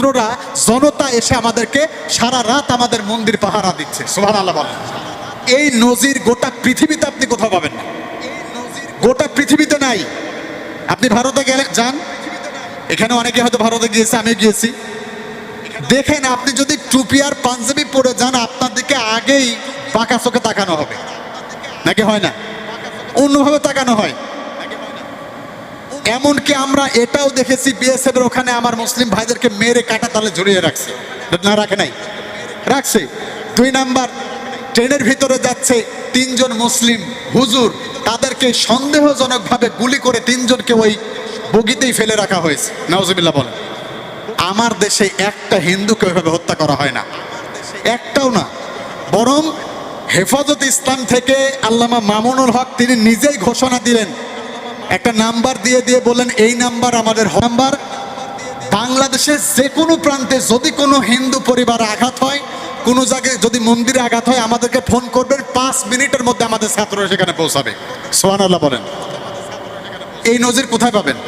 ছাত্ররা জনতা এসে আমাদেরকে সারা রাত আমাদের মন্দির পাহারা দিচ্ছে। সুবহানাল্লাহ বলেন। এই নজির গোটা পৃথিবীতে আপনি কোথাও পাবেন না, গোটা পৃথিবীতে নাই। আপনি ভারতে গেলে যান, এখানে অনেকে হয়তো ভারতে গিয়েছে, আমি গিয়েছি। দেখেন, আপনি যদি টুপি আর পাঞ্জাবি পরে যান, আপনার দিকে আগেই পাকা চোখে তাকানো হবে, নাকি হয় না? অন্যভাবে তাকানো হয়। এমনকি আমরা এটাও দেখেছি, বিএসএফ এর ওখানে আমার মুসলিম ভাইদেরকে মেরে কাটা তালে ঝুলিয়ে রাখছে, না রাখে নাই? রাখছে। 2 নাম্বার, ট্রেনের ভিতরে যাচ্ছে 3 জন মুসলিম হুজুর, তাদেরকে সন্দেহজনকভাবে গুলি করে 3 জনকে ওই বগিতেই ফেলে রাখা হয়েছে। নাউজুবিল্লাহ বলেন। আমার দেশে একটা হিন্দুকে ওইভাবে হত্যা করা হয় না, একটাও না। বরং হেফাজত ইসলাম থেকে আল্লামা মামুনুল হক তিনি নিজেই ঘোষণা দিলেন, একটা নাম্বার দিয়ে দিয়ে বলেন, এই নাম্বার আমাদের নাম্বার। বাংলাদেশের যে কোনো প্রান্তে যদি কোনো হিন্দু পরিবারে আঘাত হয়, কোনো জায়গায় যদি মন্দিরে আঘাত হয়, আমাদেরকে ফোন করবেন, 5 মিনিটের মধ্যে আমাদের ছাত্ররা সেখানে পৌঁছাবে। সুবহানাল্লাহ বলেন। এই নজির কোথায় পাবেন?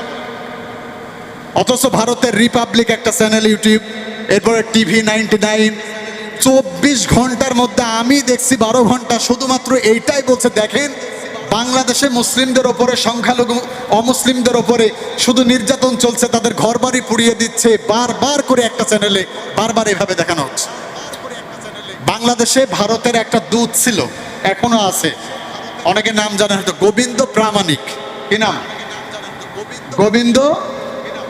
অথচ ভারতের রিপাবলিক একটা চ্যানেল, ইউটিউব, এরপরে টিভি 99, 24 ঘন্টার মধ্যে আমি দেখছি 12 ঘন্টা শুধুমাত্র এইটাই বলছে, দেখেন বাংলাদেশে মুসলিমদের ওপরে, সংখ্যালঘু অমুসলিমদের ওপরে শুধু নির্যাতন চলছে, তাদের ঘরবাড়ি পুড়িয়ে দিচ্ছে। বারবার করে একটা চ্যানেলে বারবার এভাবে দেখানো হচ্ছে। বাংলাদেশে ভারতের একটা দূত ছিল, এখনো আছে, অনেকে নাম জানেন হয়তো, গোবিন্দ প্রামাণিক। কি নাম? গোবিন্দ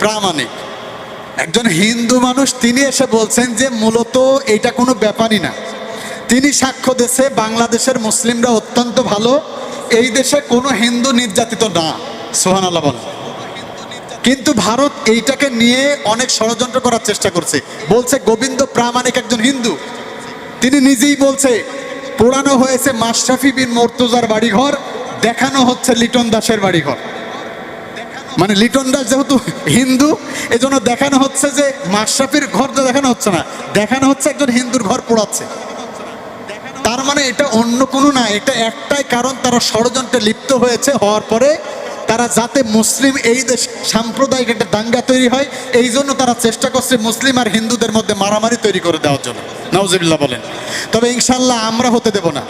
প্রামাণিক, একজন হিন্দু মানুষ। তিনি এসে বলছেন যে মূলত এটা কোনো ব্যাপারই না। তিনি সাক্ষ্য দিয়েছে বাংলাদেশের মুসলিমরা অত্যন্ত ভালো, এই দেশে কোনো হিন্দু নির্যাতিত না। সুবহানাল্লাহ বলেন। কিন্তু ভারত এইটাকে নিয়ে অনেক ষড়যন্ত্র করার চেষ্টা করছে। বলছে গোবিন্দ প্রামাণিক একজন হিন্দু, তিনি নিজেই বলছে পোড়ানো হয়েছে মাশরাফি বিন মুর্তজার বাড়িঘর, দেখানো হচ্ছে লিটন দাসের বাড়িঘর। মানে লিটন দাস যেহেতু হিন্দু, এজন্য দেখানো হচ্ছে যে মাশরাফির ঘর তো দেখানো হচ্ছে না, দেখানো হচ্ছে একজন হিন্দুর ঘর পোড়াচ্ছে। তার মানে এটা অন্য কোনো না, এটা একটাই কারণ, তারা ষড়যন্ত্রে লিপ্ত হয়েছে। হওয়ার পরে তারা যাতে মুসলিম এই দেশ সাম্প্রদায়িক একটা দাঙ্গা তৈরি হয়, এই জন্য তারা চেষ্টা করছে মুসলিম আর হিন্দুদের মধ্যে মারামারি তৈরি করে দেওয়ার জন্য। নাউজুবিল্লাহ বলেন। তবে ইনশাল্লাহ আমরা হতে দেব না।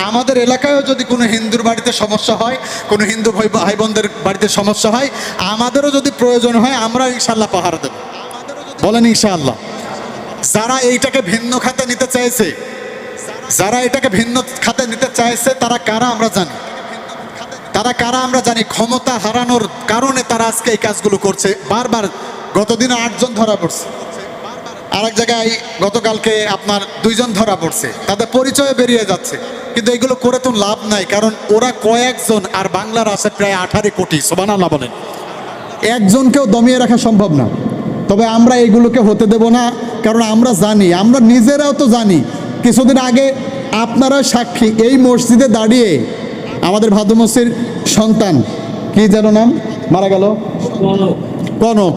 আমাদের এলাকায়ও যদি কোনো হিন্দুর বাড়িতে সমস্যা হয়, কোনো হিন্দু ভাই বোনদের বাড়িতে সমস্যা হয়, আমাদেরও যদি প্রয়োজন হয়, আমরা ইনশাল্লাহ পাহারা দেব। বলেন ইনশাআল্লাহ। যারা এইটাকে ভিন্ন খাতে নিতে চাইছে, যারা এটাকে ভিন্ন খাতে নিতে চাইছে, তারা কারা আমরা জানি, তারা কারা আমরা জানি। ক্ষমতা হারানোর কারণে তারা আজকে এই কাজগুলো করছে। বারবার গতদিন 8 জন ধরা পড়ছে, আরেক জায়গায় গতকালকে আপনার 2 জন ধরা পড়ছে, তাদের পরিচয় বেরিয়ে যাচ্ছে। কিন্তু এগুলো করে তো লাভ নাই, কারণ ওরা কয়েকজন, আর বাংলার আছে প্রায় 18 কোটি। সুবহানাল্লাহ বলেন। একজনকেও দমিয়ে রাখা সম্ভব না। তবে আমরা এগুলোকে হতে দেব না, কারণ আমরা জানি, আমরা নিজেরাও তো জানি। কিছুদিন আগে আপনারা সাক্ষী, এই মসজিদে দাঁড়িয়ে আমাদের ভাদুমসির সন্তান, কি যেন নাম, মারা গেল, কনক।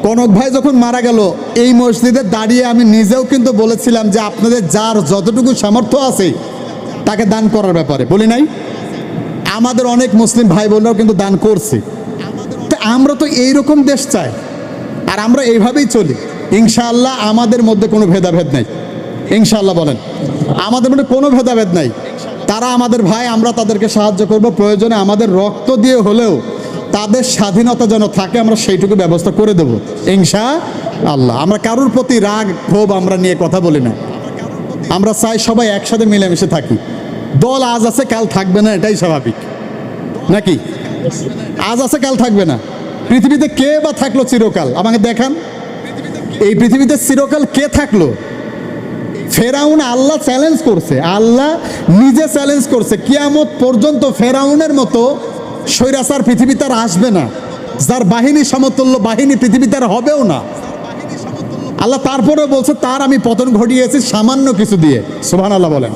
কনক ভাই যখন মারা গেল, এই মসজিদে দাঁড়িয়ে আমি নিজেও কিন্তু বলেছিলাম যে আপনাদের যার যতটুকু সামর্থ্য আছে তাকে দান করার ব্যাপারে, বলি নাই? আমাদের অনেক মুসলিম ভাই বোনরাও কিন্তু দান করছে। তো আমরা তো এইরকম দেশ চাই, আর আমরা এইভাবেই চলি। ইনশাআল্লাহ আমাদের মধ্যে কোনো ভেদাভেদ নাই। ইনশাআল্লাহ বলেন। আমাদের মধ্যে কোনো ভেদাভেদ নাই। তারা আমাদের ভাই, আমরা তাদেরকে সাহায্য করব। প্রয়োজনে আমাদের রক্ত দিয়ে হলেও তাদের স্বাধীনতা যেন থাকে, আমরা সেইটুকু ব্যবস্থা করে দেব ইনশাআল্লাহ। আমরা কারোর প্রতি রাগ ক্ষোভ আমরা নিয়ে কথা বলি না। আমরা চাই সবাই একসাথে মিলেমিশে থাকি। দল আজ আছে কাল থাকবে না, এটাই স্বাভাবিক, নাকি? আজ আছে কাল থাকবে না। পৃথিবীতে কে বা থাকলো চিরকাল? আমাকে দেখান, এই পৃথিবীতে চিরকাল কে থাকলো? ফেরাউন আল্লাহ চ্যালেঞ্জ করছে, আল্লাহ নিজে চ্যালেঞ্জ করছে, কিয়ামত পর্যন্ত ফেরাউনের মতো স্বৈরাচার পৃথিবীতে আর আসবে না, যার বাহিনী সমতুল্য বাহিনী পৃথিবীতে আর হবেও না। আল্লাহ তারপরে বলছে তার আমি পতন ঘটিয়েছি সামান্য কিছু দিয়ে। সুবহানাল্লাহ বলেন।